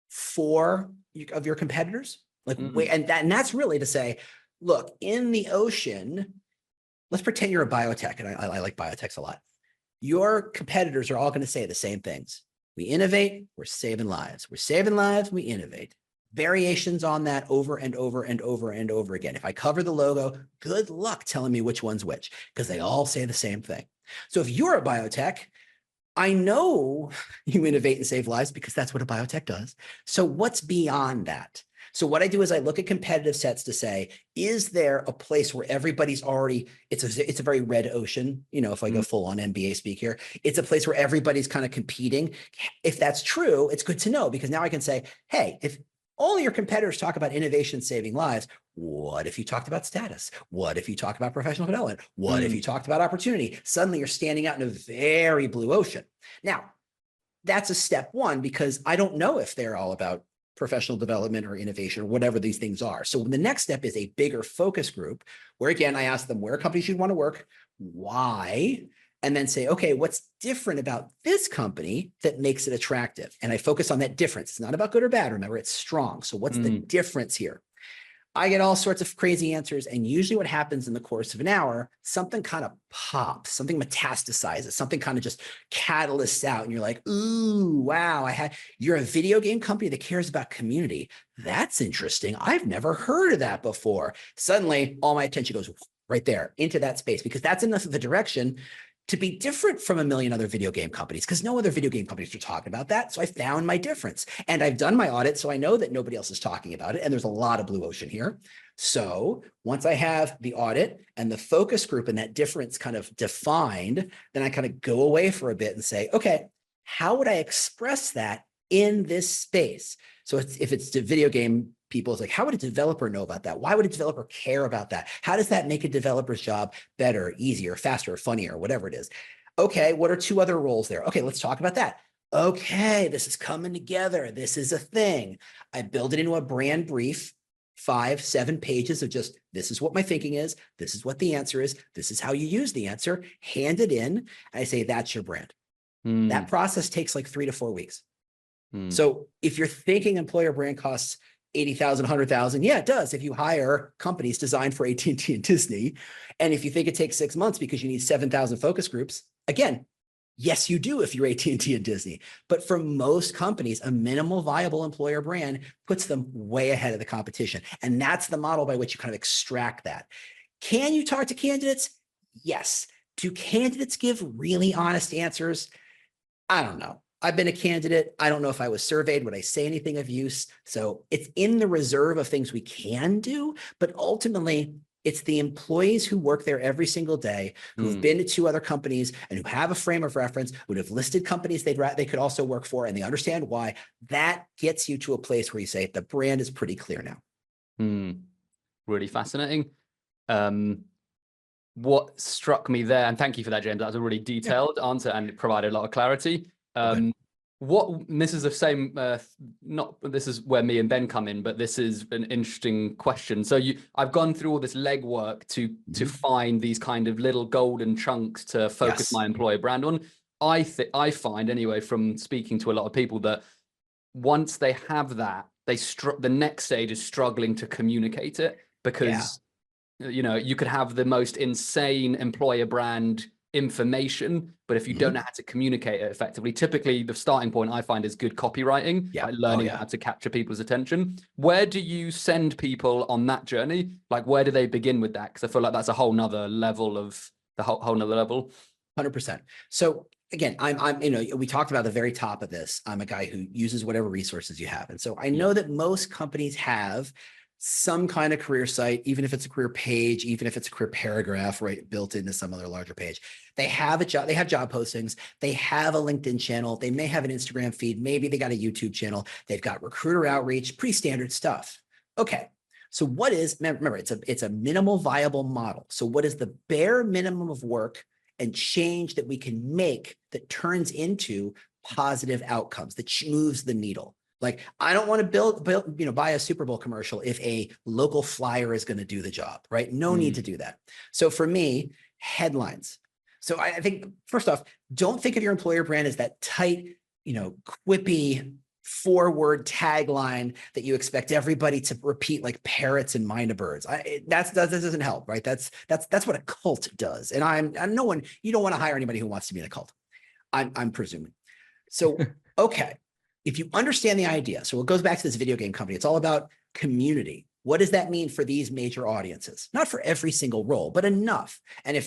4 of your competitors, and that's really to say, look, in the ocean, let's pretend you're a biotech, and I like biotechs a lot. Your competitors are all going to say the same things. We innovate, we're saving lives. We're saving lives, we innovate. Variations on that over and over and over and over again. If I cover the logo, good luck telling me which one's which, because they all say the same thing. So if you're a biotech, I know you innovate and save lives because that's what a biotech does. So what's beyond that? So what I do is I look at competitive sets to say, is there a place where everybody's already, it's a very red ocean, if I go full on MBA speak here, it's a place where everybody's kind of competing. If that's true, it's good to know, because now I can say, hey, if all your competitors talk about innovation saving lives, what if you talked about status? What if you talked about professional development? What if you talked about opportunity? Suddenly you're standing out in a very blue ocean. Now, that's a step one, because I don't know if they're all about professional development or innovation or whatever these things are. So the next step is a bigger focus group where, again, I ask them where companies you'd want to work, why, and then say, okay, what's different about this company that makes it attractive? And I focus on that difference. It's not about good or bad. Remember, it's strong. So what's the difference here? I get all sorts of crazy answers. And usually what happens in the course of an hour, something kind of pops, something metastasizes, something kind of just catalysts out. And you're like, ooh, wow, you're a video game company that cares about community. That's interesting. I've never heard of that before. Suddenly all my attention goes right there into that space, because that's enough of a direction to be different from a million other video game companies, because no other video game companies are talking about that. So I found my difference, and I've done my audit. So I know that nobody else is talking about it. And there's a lot of blue ocean here. So once I have the audit and the focus group and that difference kind of defined, then I kind of go away for a bit and say, okay, how would I express that in this space? So if it's to video game people, it's like, how would a developer know about that? Why would a developer care about that? How does that make a developer's job better, easier, faster, funnier, whatever it is? Okay, what are 2 other roles there? Okay, let's talk about that. Okay, this is coming together. This is a thing. I build it into a brand brief, 5, 7 pages of just, this is what my thinking is. This is what the answer is. This is how you use the answer. Hand it in. And I say, that's your brand. That process takes like 3 to 4 weeks. So if you're thinking employer brand costs $80,000, $100,000, yeah, it does. If you hire companies designed for AT&T and Disney, and if you think it takes 6 months because you need 7,000 focus groups, again, yes, you do if you're AT&T and Disney. But for most companies, a minimal viable employer brand puts them way ahead of the competition. And that's the model by which you kind of extract that. Can you talk to candidates? Yes. Do candidates give really honest answers? I don't know. I've been a candidate. I don't know if I was surveyed. Would I say anything of use? So it's in the reserve of things we can do, but ultimately it's the employees who work there every single day, who've been to 2 other companies and who have a frame of reference, who have listed companies they could also work for, and they understand why. That gets you to a place where you say the brand is pretty clear now. Really fascinating. What struck me there, and thank you for that, James, that was a really detailed answer and it provided a lot of clarity. This is the same, this is where me and Ben come in, but this is an interesting question. So I've gone through all this legwork to find these kind of little golden chunks to focus my employer brand on. I find anyway, from speaking to a lot of people, that once they have that, the next stage is struggling to communicate it, because you know, you could have the most insane employer brand information, but if you don't know how to communicate it effectively, typically the starting point I find is good copywriting, like learning how to capture people's attention. Where do you send people on that journey? Like, where do they begin with that? Because I feel like that's a whole nother level of the whole nother level. 100%. So again, I'm, you know, we talked about the very top of this. I'm a guy who uses whatever resources you have. And so I know that most companies have some kind of career site, even if it's a career page, even if it's a career paragraph, right, built into some other larger page. They have they have job postings. They have a LinkedIn channel. They may have an Instagram feed. Maybe they got a YouTube channel. They've got recruiter outreach, pretty standard stuff. Okay. So what is, remember, it's a minimal viable model. So what is the bare minimum of work and change that we can make that turns into positive outcomes, that moves the needle? Like, I don't want to buy a Super Bowl commercial if a local flyer is going to do the job, right? No need to do that. So for me, headlines. So I think, first off, don't think of your employer brand as that tight, you know, quippy 4-word tagline that you expect everybody to repeat like parrots and mind of birds. That doesn't help, right? That's what a cult does. And I'm no one, you don't want to hire anybody who wants to be in a cult. I'm presuming. So, okay. If you understand the idea, so it goes back to this video game company, it's all about community. What does that mean for these major audiences? Not for every single role, but enough. And if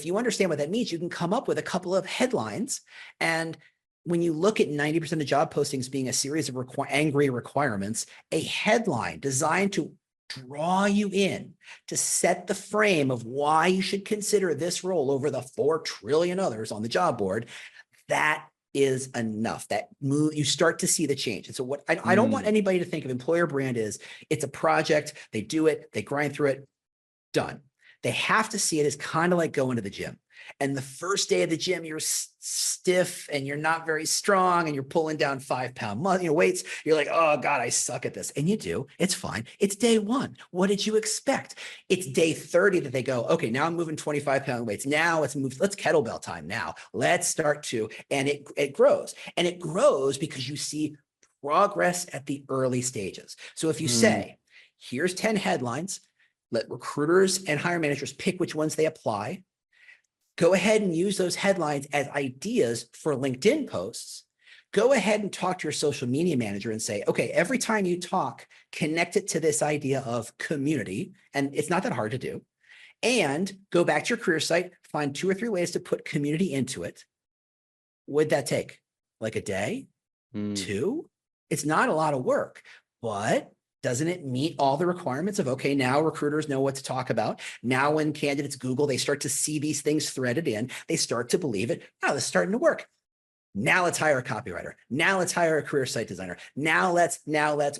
you understand what that means, you can come up with a couple of headlines. And when you look at 90% of job postings being a series of angry requirements, a headline designed to draw you in, to set the frame of why you should consider this role over the 4 trillion others on the job board, that is enough. That move, you start to see the change. And so what I don't want anybody to think of employer brand is it's a project, they do it, they grind through it, done. They have to see it as kind of like going to the gym. And the first day of the gym, you're stiff and you're not very strong and you're pulling down 5-pound weights. You're like, oh God, I suck at this. And you do, it's fine. It's day 1. What did you expect? It's day 30 that they go, okay, now I'm moving 25-pound weights. Now let's kettlebell time now. Let's start to, and it grows. And it grows because you see progress at the early stages. So if you say, here's 10 headlines, let recruiters and hiring managers pick which ones they apply. Go ahead and use those headlines as ideas for LinkedIn posts. Go ahead and talk to your social media manager and say, okay, every time you talk, connect it to this idea of community. And it's not that hard to do. And go back to your career site, find 2 or 3 ways to put community into it. What'd that take? Like a day? 2? It's not a lot of work, but doesn't it meet all the requirements of, okay, now recruiters know what to talk about. Now when candidates Google, they start to see these things threaded in. They start to believe it. Wow, this is starting to work. Now let's hire a copywriter. Now let's hire a career site designer. Now let's,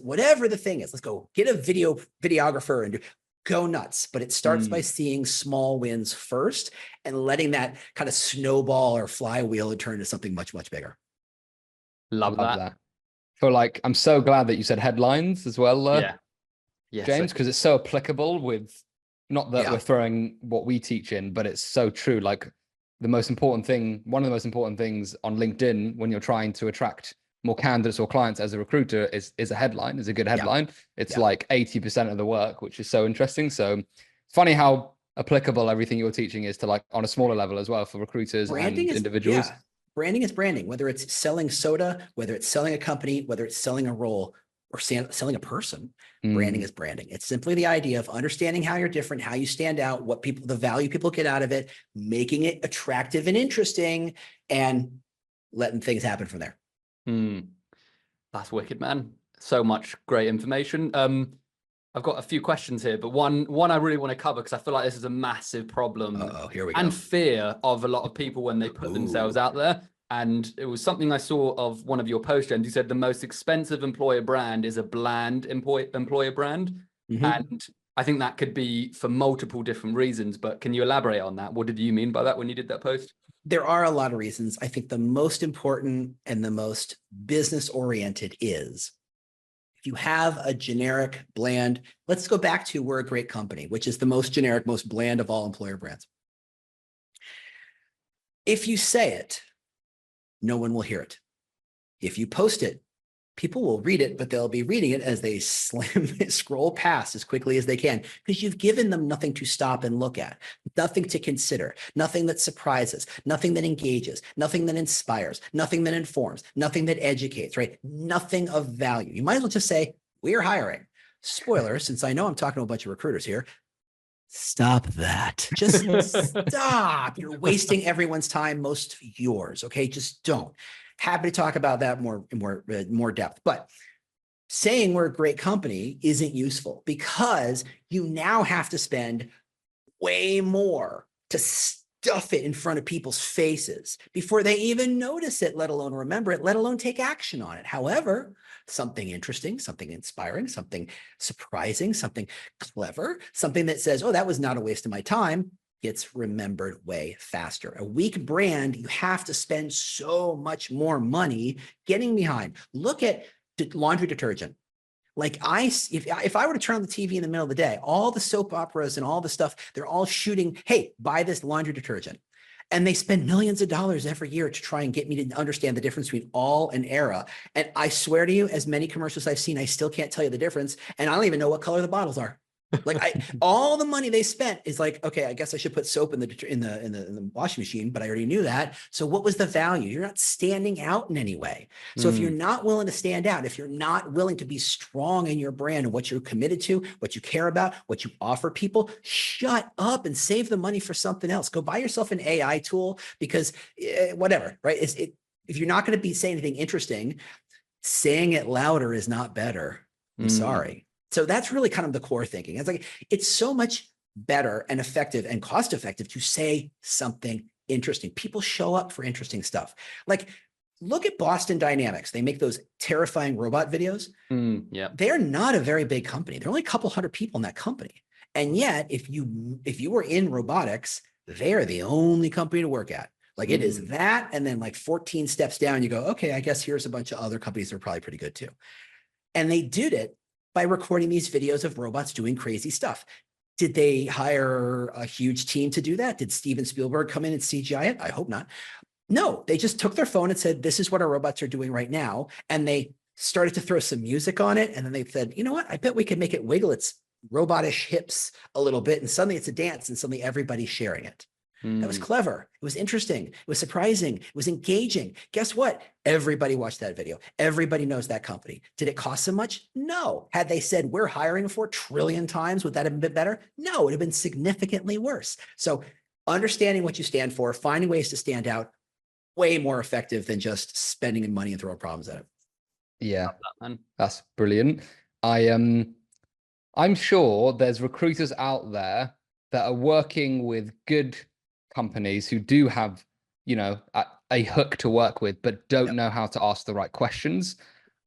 whatever the thing is, let's go get a videographer and go nuts. But it starts by seeing small wins first and letting that kind of snowball or flywheel turn into something much, much bigger. Love that. I'm so glad that you said headlines as well, Yeah, James, because it's so applicable with, not that we're throwing what we teach in, but it's so true. Like one of the most important things on LinkedIn when you're trying to attract more candidates or clients as a recruiter is a headline, is a good headline. It's like 80% of the work, which is so interesting. So it's funny how applicable everything you're teaching is to, like, on a smaller level as well for recruiters and individuals. Branding is branding, whether it's selling soda, whether it's selling a company, whether it's selling a role or selling a person. Branding is branding. It's simply the idea of understanding how you're different, how you stand out, the value people get out of it, making it attractive and interesting, and letting things happen from there. Hmm. That's wicked, man. So much great information. I've got a few questions here, but one I really want to cover because I feel like this is a massive problem Uh-oh, here we and go. fear of a lot of people when they put themselves out there. And it was something I saw of one of your posts, James. You said the most expensive employer brand is a bland employer brand. And I think that could be for multiple different reasons, but can you elaborate on that? What did you mean by that when you did that post? There are a lot of reasons. I think the most important and the most business oriented is if you have a generic, bland, let's go back to we're a great company, which is the most generic, most bland of all employer brands. If you say it, no one will hear it. If you post it, people will read it, but they'll be reading it as they scroll past as quickly as they can because you've given them nothing to stop and look at, nothing to consider, nothing that surprises, nothing that engages, nothing that inspires, nothing that informs, nothing that educates, right? Nothing of value. You might as well just say, we're hiring. Spoiler, since I know I'm talking to a bunch of recruiters here, stop that. Just stop. You're wasting everyone's time, most yours. Okay, just don't. Happy to talk about that more depth. But saying we're a great company isn't useful because you now have to spend way more to stuff it in front of people's faces before they even notice it, let alone remember it, let alone take action on it. However, something interesting, something inspiring, something surprising, something clever, something that says, oh, that was not a waste of my time, gets remembered way faster. A weak brand, you have to spend so much more money getting behind. Look at laundry detergent. Like if I were to turn on the TV in the middle of the day, all the soap operas and all the stuff, they're all shooting, hey, buy this laundry detergent. And they spend millions of dollars every year to try and get me to understand the difference between all and era. And I swear to you, as many commercials I've seen, I still can't tell you the difference. And I don't even know what color the bottles are. Like all the money they spent is like, okay, I guess I should put soap in the washing machine, but I already knew that. So what was the value? You're not standing out in any way. So if you're not willing to stand out, if you're not willing to be strong in your brand and what you're committed to, what you care about, what you offer people, shut up and save the money for something else. Go buy yourself an AI tool because whatever, right? If you're not going to be saying anything interesting, saying it louder is not better. I'm sorry. So that's really kind of the core thinking. It's like, it's so much better and effective and cost effective to say something interesting. People show up for interesting stuff. Like, look at Boston Dynamics. They make those terrifying robot videos. Yeah. They're not a very big company. There are only a couple hundred people in that company. And yet, if you were in robotics, they're the only company to work at. Like it is that, and then like 14 steps down, you go, okay, I guess here's a bunch of other companies that are probably pretty good too. And they did it by recording these videos of robots doing crazy stuff. Did they hire a huge team to do that? Did Steven Spielberg come in and CGI it? I hope not. No, they just took their phone and said, this is what our robots are doing right now. And they started to throw some music on it. And then they said, you know what? I bet we could make it wiggle its robotish hips a little bit. And suddenly it's a dance and suddenly everybody's sharing it. That was clever. It was interesting. It was surprising. It was engaging. Guess what? Everybody watched that video. Everybody knows that company. Did it cost them much? No. Had they said we're hiring 4 trillion times, would that have been better? No, it would have been significantly worse. So understanding what you stand for, finding ways to stand out, way more effective than just spending money and throwing problems at it. Yeah, that's brilliant. I'm sure there's recruiters out there that are working with good companies who do have, you know, a hook to work with, but don't know how to ask the right questions,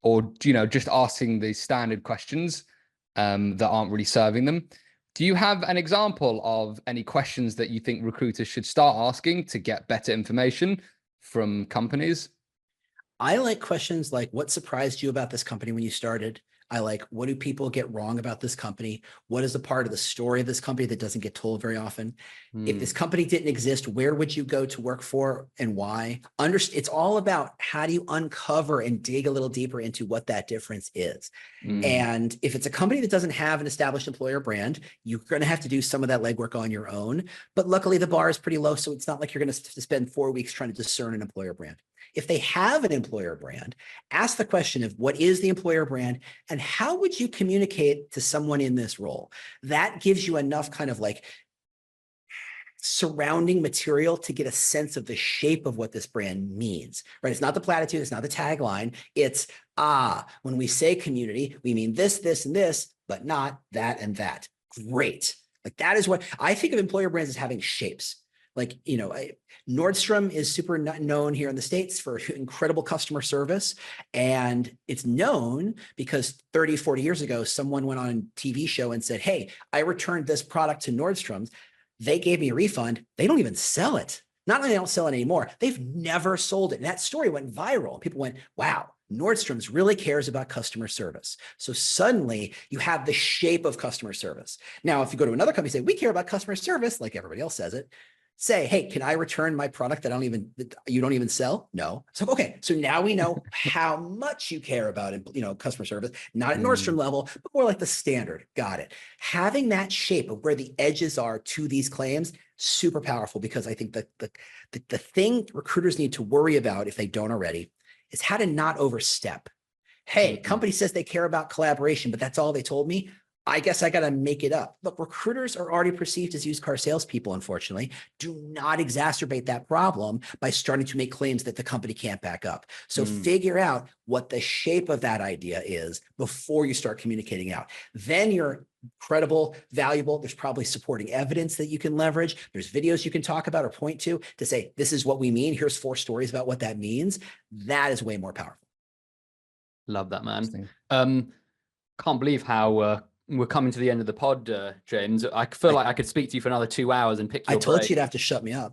or, you know, just asking the standard questions that aren't really serving them. Do you have an example of any questions that you think recruiters should start asking to get better information from companies? I like questions like, what surprised you about this company when you started? I like, what do people get wrong about this company? What is a part of the story of this company that doesn't get told very often? If this company didn't exist, where would you go to work for and why? It's all about how do you uncover and dig a little deeper into what that difference is. And if it's a company that doesn't have an established employer brand, you're going to have to do some of that legwork on your own. But luckily the bar is pretty low. So it's not like you're going to spend 4 weeks trying to discern an employer brand. If they have an employer brand, ask the question of what is the employer brand and how would you communicate to someone in this role? That gives you enough kind of like surrounding material to get a sense of the shape of what this brand means, right? It's not the platitude, it's not the tagline. It's, when we say community, we mean this, this, and this, but not that and that. Great. Like that is what I think of employer brands as having shapes. Like, Nordstrom is super known here in the States for incredible customer service. And it's known because 30, 40 years ago, someone went on a TV show and said, hey, I returned this product to Nordstrom's. They gave me a refund. They don't even sell it. Not only they don't sell it anymore, they've never sold it. And that story went viral. People went, wow, Nordstrom's really cares about customer service. So suddenly you have the shape of customer service. Now, if you go to another company and say, we care about customer service, like everybody else says it, say, hey, can I return my product that you don't even sell? No. So, okay. So now we know how much you care about, customer service, not at Nordstrom level, but more like the standard. Got it. Having that shape of where the edges are to these claims, super powerful, because I think that the thing recruiters need to worry about, if they don't already, is how to not overstep. Hey, company says they care about collaboration, but that's all they told me. I guess I got to make it up. Look, recruiters are already perceived as used car salespeople, unfortunately. Do not exacerbate that problem by starting to make claims that the company can't back up. So figure out what the shape of that idea is before you start communicating out. Then you're credible, valuable. There's probably supporting evidence that you can leverage. There's videos you can talk about or point to say, this is what we mean. Here's 4 stories about what that means. That is way more powerful. Love that, man. Can't believe how we're coming to the end of the pod, James. I feel like I could speak to you for another 2 hours and pick your brain. I told you you'd have to shut me up.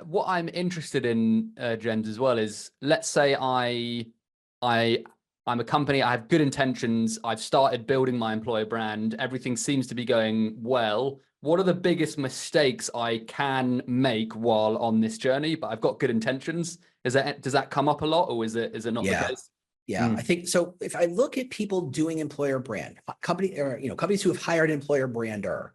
What I'm interested in, James, as well, is, let's say I'm a company, I have good intentions, I've started building my employer brand, everything seems to be going well. What are the biggest mistakes I can make while on this journey? But I've got good intentions. Does that come up a lot, or is it not the case? Yeah, I think so. If I look at people doing employer brand, companies who have hired an employer brander,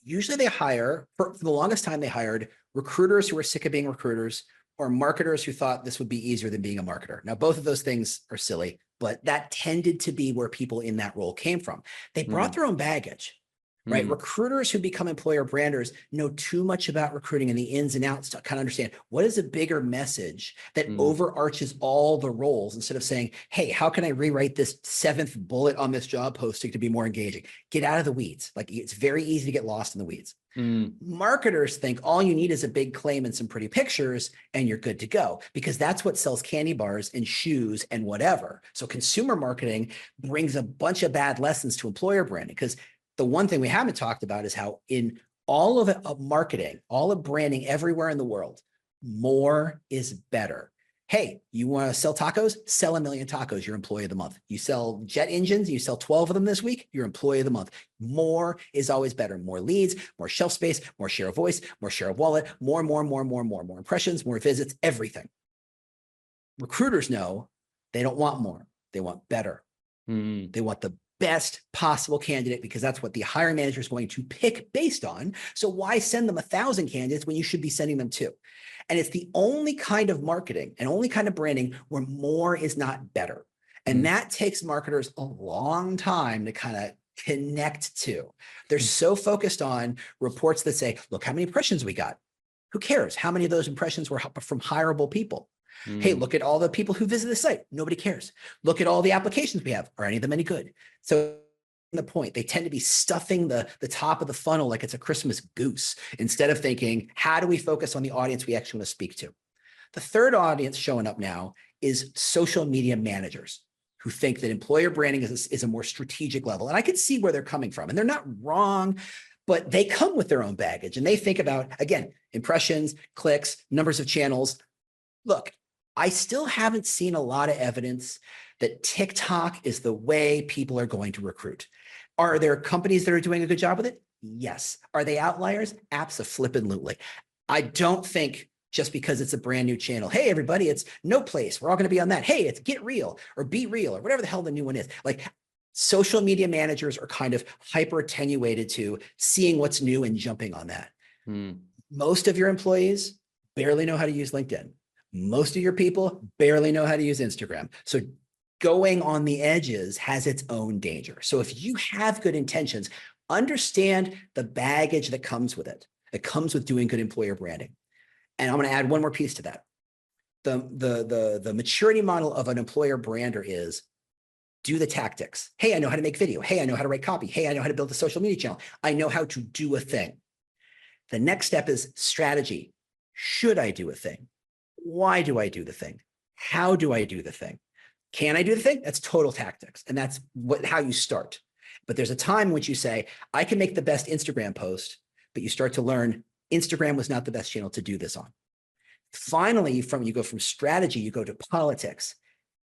usually they hire, for the longest time, they hired recruiters who were sick of being recruiters, or marketers who thought this would be easier than being a marketer. Now, both of those things are silly, but that tended to be where people in that role came from. They brought their own baggage. Right? Recruiters who become employer branders know too much about recruiting and the ins and outs to kind of understand what is a bigger message that overarches all the roles, instead of saying, hey, how can I rewrite this 7th bullet on this job posting to be more engaging? Get out of the weeds. Like, it's very easy to get lost in the weeds. Marketers think all you need is a big claim and some pretty pictures and you're good to go, because that's what sells candy bars and shoes and whatever. So consumer marketing brings a bunch of bad lessons to employer branding, because the one thing we haven't talked about is how in all of marketing, all of branding everywhere in the world, more is better. Hey, you want to sell tacos? Sell 1 million tacos, you're employee of the month. You sell jet engines, you sell 12 of them this week, you're employee of the month. More is always better. More leads, more shelf space, more share of voice, more share of wallet, more impressions, more visits, everything. Recruiters know they don't want more. They want better. They want the best possible candidate, because that's what the hiring manager is going to pick based on. So why send them 1,000 candidates when you should be sending them 2? And it's the only kind of marketing and only kind of branding where more is not better. And that takes marketers a long time to kind of connect to. They're so focused on reports that say, look how many impressions we got. Who cares? How many of those impressions were from hireable people? Hey, look at all the people who visit the site. Nobody cares. Look at all the applications we have. Are any of them any good? So the point, they tend to be stuffing the top of the funnel like it's a Christmas goose, instead of thinking, how do we focus on the audience we actually want to speak to? The third audience showing up now is social media managers, who think that employer branding is a more strategic level. And I can see where they're coming from, and they're not wrong, but they come with their own baggage, and they think about, again, impressions, clicks, numbers of channels. Look, I still haven't seen a lot of evidence that TikTok is the way people are going to recruit. Are there companies that are doing a good job with it? Yes. Are they outliers? Abso-flippin-lutely. I don't think just because it's a brand new channel, hey, everybody, it's No Place, we're all going to be on that. Hey, it's Get Real or Be Real or whatever the hell the new one is. Like, social media managers are kind of hyper attenuated to seeing what's new and jumping on that. Most of your employees barely know how to use LinkedIn. Most of your people barely know how to use Instagram. So going on the edges has its own danger. So if you have good intentions, Understand the baggage that comes with it, that comes with doing good employer branding. And I'm going to add one more piece to that. The maturity model of an employer brander is do the tactics. Hey, I know how to make video. Hey, I know how to write copy. Hey, I know how to build a social media channel. I know how to do a thing. The next step is strategy. Should I do a thing? Why do I do the thing? How do I do the thing? Can I do the thing? That's total tactics. And that's how you start. But there's a time in which you say, I can make the best Instagram post, but you start to learn Instagram was not the best channel to do this on. Finally, you go from strategy, you go to politics.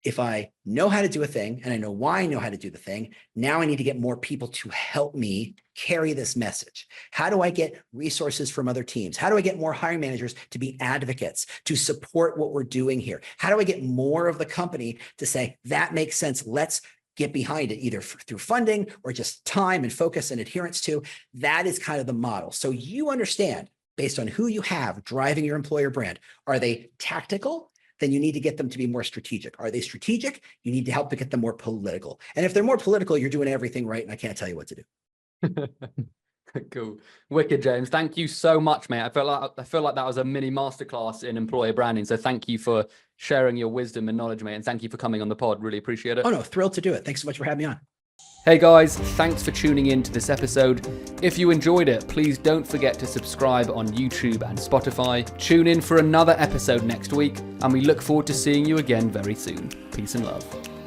If I know how to do a thing and I know why I know how to do the thing, now I need to get more people to help me carry this message. How do I get resources from other teams? How do I get more hiring managers to be advocates, to support what we're doing here? How do I get more of the company to say, that makes sense, let's get behind it, either through funding or just time and focus and adherence to? That is kind of the model. So you understand, based on who you have driving your employer brand, are they tactical? Then you need to get them to be more strategic. Are they strategic? You need to help to get them more political. And if they're more political, you're doing everything right, and I can't tell you what to do. Cool. Wicked, James. Thank you so much, mate. I feel like that was a mini masterclass in employer branding. So thank you for sharing your wisdom and knowledge, mate. And thank you for coming on the pod. Really appreciate it. Oh, no, thrilled to do it. Thanks so much for having me on. Hey guys, thanks for tuning in to this episode. If you enjoyed it, please don't forget to subscribe on YouTube and Spotify. Tune in for another episode next week, and we look forward to seeing you again very soon. Peace and love.